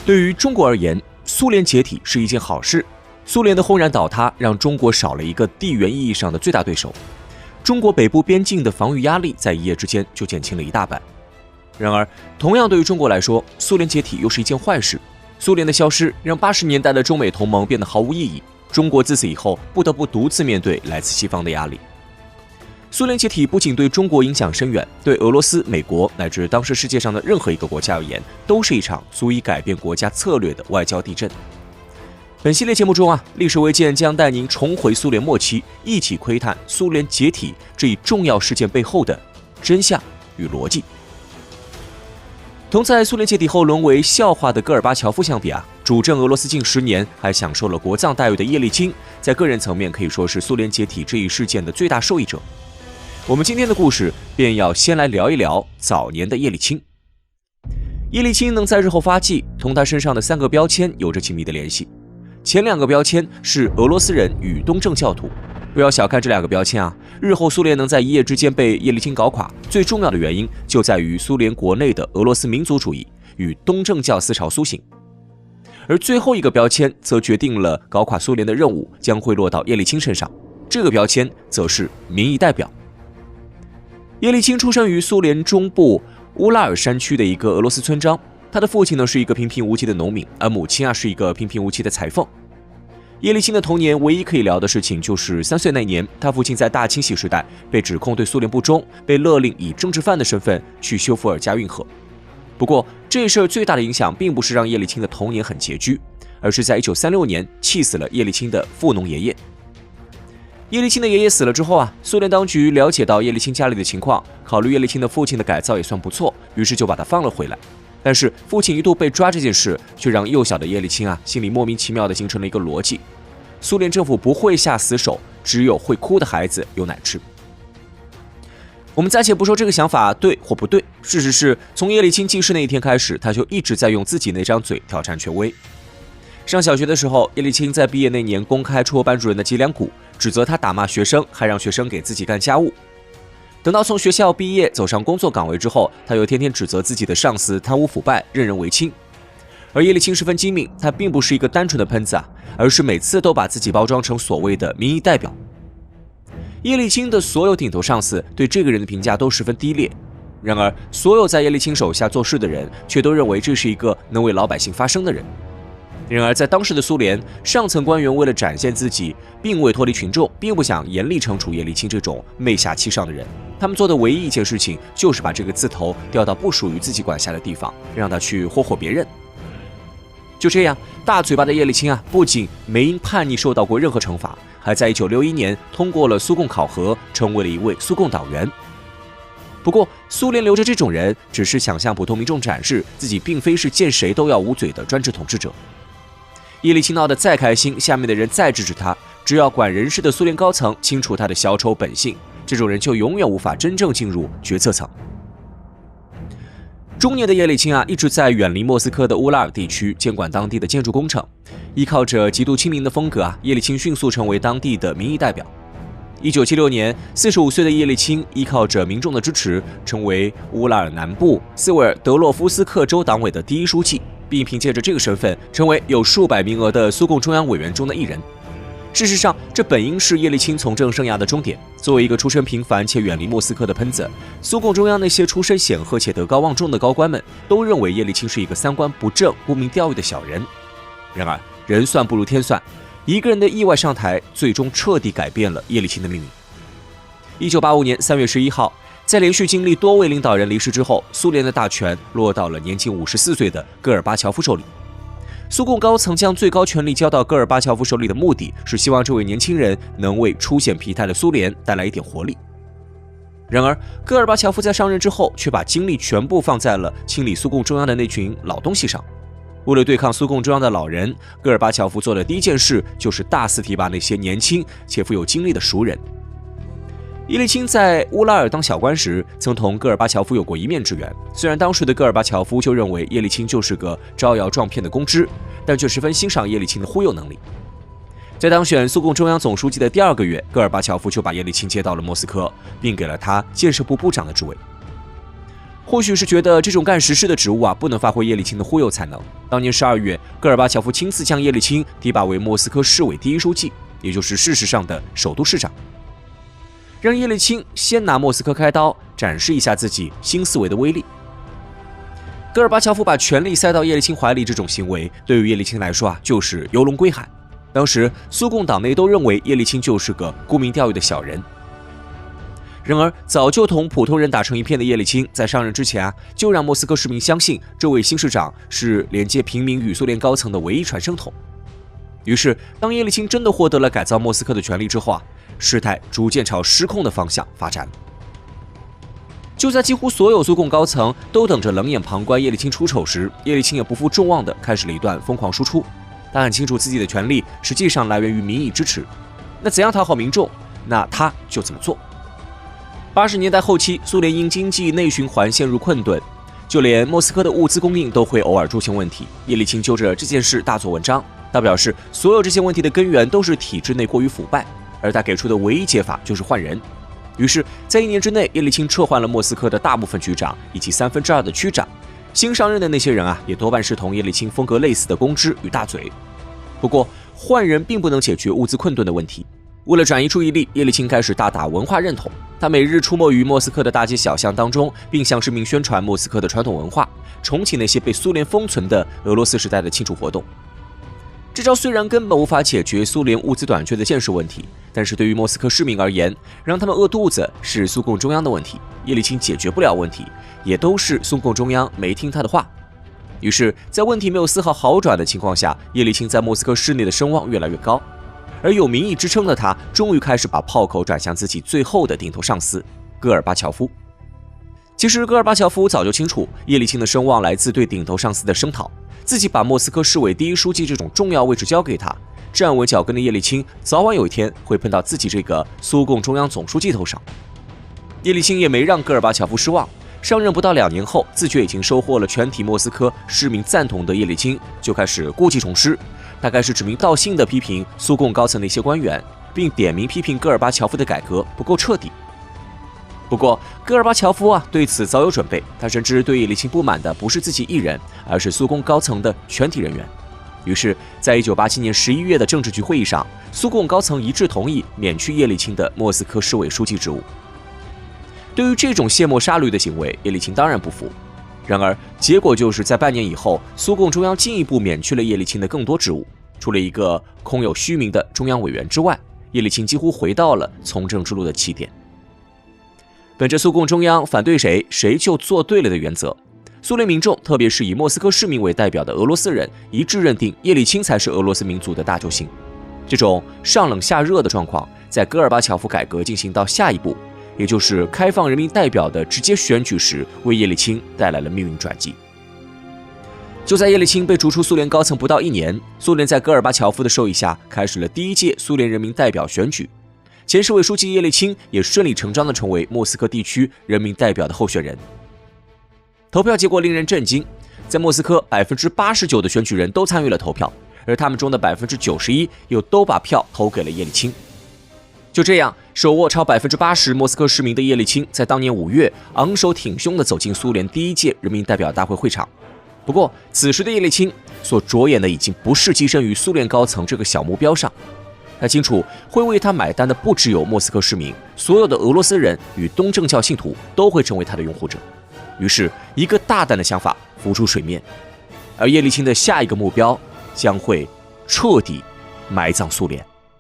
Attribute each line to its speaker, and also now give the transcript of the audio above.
Speaker 1: 对于中国而言，苏联解体是一件好事。苏联的轰然倒塌让中国少了一个地缘意义上的最大对手，中国北部边境的防御压力在一夜之间就减轻了一大半。然而，同样对于中国来说，苏联解体又是一件坏事。苏联的消失让80年代的中美同盟变得毫无意义，中国自此以后不得不独自面对来自西方的压力。苏联解体不仅对中国影响深远，对俄罗斯、美国乃至当时世界上的任何一个国家而言，都是一场足以改变国家策略的外交地震。本系列节目中历史微见将带您重回苏联末期，一起窥探苏联解体这一重要事件背后的真相与逻辑。同在苏联解体后沦为笑话的戈尔巴乔夫相比主政俄罗斯近10年还享受了国葬待遇的叶利钦，在个人层面可以说是苏联解体这一事件的最大受益者。我们今天的故事便要先来聊一聊早年的叶利钦。叶利钦能在日后发迹，同他身上的3个标签有着紧密的联系。前2个标签是俄罗斯人与东正教徒，不要小看这2个标签日后苏联能在一夜之间被叶利钦搞垮，最重要的原因就在于苏联国内的俄罗斯民族主义与东正教思潮苏醒。而最后一个标签则决定了搞垮苏联的任务将会落到叶利钦身上，这个标签则是民意代表。叶利钦出生于苏联中部乌拉尔山区的一个俄罗斯村庄，他的父亲是一个平平无奇的农民，而母亲是一个平平无奇的裁缝。叶利钦的童年唯一可以聊的事情就是3岁那年，他父亲在大清洗时代被指控对苏联不忠，被勒令以政治犯的身份去修复尔加运河。不过这事最大的影响并不是让叶利钦的童年很拮据，而是在1936年气死了叶利钦的富农爷爷。叶利钦的爷爷死了之后苏联当局了解到叶利钦家里的情况，考虑叶利钦的父亲的改造也算不错，于是就把他放了回来。但是父亲一度被抓这件事，却让幼小的叶利钦心里莫名其妙地形成了一个逻辑：苏联政府不会下死手，只有会哭的孩子有奶吃。我们暂且不说这个想法对或不对，事实是从叶利钦记事那一天开始，他就一直在用自己那张嘴挑战权威。上小学的时候，叶利钦在毕业那年公开戳班主任的脊梁骨，指责他打骂学生，还让学生给自己干家务。等到从学校毕业走上工作岗位之后，他又天天指责自己的上司贪污腐败、任人唯亲。而叶利钦十分精明，他并不是一个单纯的喷子而是每次都把自己包装成所谓的民意代表。叶利钦的所有顶头上司对这个人的评价都十分低劣，然而所有在叶利钦手下做事的人却都认为这是一个能为老百姓发声的人。然而在当时的苏联，上层官员为了展现自己并未脱离群众，并不想严厉惩处叶利钦这种媚下欺上的人，他们做的唯一一件事情就是把这个字头调到不属于自己管辖的地方，让他去霍霍别人。就这样，大嘴巴的叶利钦不仅没因叛逆受到过任何惩罚，还在1961年通过了苏共考核，成为了一位苏共党员。不过苏联留着这种人，只是想向普通民众展示自己并非是见谁都要捂嘴的专制统治者。叶利钦闹得再开心，下面的人再支持他，只要管人事的苏联高层清楚他的小丑本性，这种人就永远无法真正进入决策层。中年的叶利钦一直在远离莫斯科的乌拉尔地区监管当地的建筑工程，依靠着极度亲民的风格叶利钦迅速成为当地的民意代表。1976年，45岁的叶利钦依靠着民众的支持，成为乌拉尔南部斯维尔德洛夫斯克州党委的第一书记，并凭借着这个身份成为有数百名额的苏共中央委员中的一人。事实上，这本应是叶利钦从政生涯的终点。作为一个出身平凡且远离莫斯科的喷子，苏共中央那些出身显赫且德高望重的高官们都认为叶利钦是一个三观不正、沽名钓誉的小人。然而，人算不如天算，一个人的意外上台，最终彻底改变了叶利钦的命运。1985年3月11号，在连续经历多位领导人离世之后，苏联的大权落到了年仅54岁的戈尔巴乔夫手里。苏共高层将最高权力交到戈尔巴乔夫手里的目的是希望这位年轻人能为出现疲态的苏联带来一点活力。然而，戈尔巴乔夫在上任之后，却把精力全部放在了清理苏共中央的那群老东西上。为了对抗苏共中央的老人，戈尔巴乔夫做的第一件事就是大肆提拔那些年轻且富有精力的熟人。叶利钦在乌拉尔当小官时，曾同戈尔巴乔夫有过一面之缘。虽然当时的戈尔巴乔夫就认为叶利钦就是个招摇撞骗的公知，但却十分欣赏叶利钦的忽悠能力。在当选苏共中央总书记的第2个月，戈尔巴乔夫就把叶利钦接到了莫斯科，并给了他建设部部长的职位。或许是觉得这种干实事的职务不能发挥叶利钦的忽悠才能。当年12月，戈尔巴乔夫亲自将叶利钦提拔为莫斯科市委第一书记，也就是事实上的首都市长，让叶利钦先拿莫斯科开刀，展示一下自己新思维的威力。戈尔巴乔夫把权力塞到叶利钦怀里，这种行为对于叶利钦来说就是游龙归海。当时苏共党内都认为叶利钦就是个沽名钓誉的小人。然而，早就同普通人打成一片的叶利钦，在上任之前就让莫斯科市民相信这位新市长是连接平民与苏联高层的唯一传声筒。于是，当叶利钦真的获得了改造莫斯科的权利之后事态逐渐朝失控的方向发展了。就在几乎所有苏共高层都等着冷眼旁观叶利钦出丑时，叶利钦也不负众望地开始了一段疯狂输出。他很清楚自己的权力实际上来源于民意支持，那怎样讨好民众，那他就怎么做。80年代后期，苏联因经济内循环陷入困顿，就连莫斯科的物资供应都会偶尔出现问题。叶利钦就着这件事大做文章，他表示，所有这些问题的根源都是体制内过于腐败，而他给出的唯一解法就是换人。于是，在1年之内，叶利钦撤换了莫斯科的大部分局长以及2/3的区长。新上任的那些人也多半是同叶利钦风格类似的公知与大嘴。不过，换人并不能解决物资困顿的问题。为了转移注意力，叶利钦开始大打文化认同。他每日出没于莫斯科的大街小巷当中，并向市民宣传莫斯科的传统文化，重启那些被苏联封存的俄罗斯时代的庆祝活动。这招虽然根本无法解决苏联物资短缺的现实问题，但是对于莫斯科市民而言，让他们饿肚子是苏共中央的问题，叶利钦解决不了问题，也都是苏共中央没听他的话。于是，在问题没有丝毫好转的情况下，叶利钦在莫斯科市内的声望越来越高。而有民意支撑的他，终于开始把炮口转向自己最后的顶头上司戈尔巴乔夫。其实，戈尔巴乔夫早就清楚，叶利钦的声望来自对顶头上司的声讨。自己把莫斯科市委第一书记这种重要位置交给他，站稳脚跟的叶利钦，早晚有一天会碰到自己这个苏共中央总书记头上。叶利钦也没让戈尔巴乔夫失望。上任不到2年后，自觉已经收获了全体莫斯科市民赞同的叶利钦，就开始故技重施。大概是指名道姓地批评苏共高层的一些官员，并点名批评戈尔巴乔夫的改革不够彻底。不过，戈尔巴乔夫对此早有准备，他深知对叶利钦不满的不是自己一人，而是苏共高层的全体人员。于是，在1987年11月的政治局会议上，苏共高层一致同意免去叶利钦的莫斯科市委书记职务。对于这种卸磨杀驴的行为，叶利钦当然不服。然而，结果就是在半年以后，苏共中央进一步免去了叶利钦的更多职务，除了一个空有虚名的中央委员之外，叶利钦几乎回到了从政之路的起点。本着苏共中央反对谁，谁就做对了的原则，苏联民众，特别是以莫斯科市民为代表的俄罗斯人，一致认定叶利钦才是俄罗斯民族的大救星。这种上冷下热的状况，在戈尔巴乔夫改革进行到下一步，也就是开放人民代表的直接选举时，为叶利钦带来了命运转机。就在叶利钦被逐出苏联高层不到1年，苏联在戈尔巴乔夫的授意下，开始了第1届苏联人民代表选举。前市委书记叶利钦也顺理成章地成为莫斯科地区人民代表的候选人。投票结果令人震惊，在莫斯科，89%的选举人都参与了投票，而他们中的91%又都把票投给了叶利钦。就这样，手握超80%莫斯科市民的叶利钦，在当年5月昂首挺胸地走进苏联第1届人民代表大会会场。不过，此时的叶利钦所着眼的已经不是跻身于苏联高层这个小目标上，他清楚会为他买单的不只有莫斯科市民，所有的俄罗斯人与东正教信徒都会成为他的拥护者。于是，一个大胆的想法浮出水面，而叶利钦的下一个目标将会彻底埋葬苏联。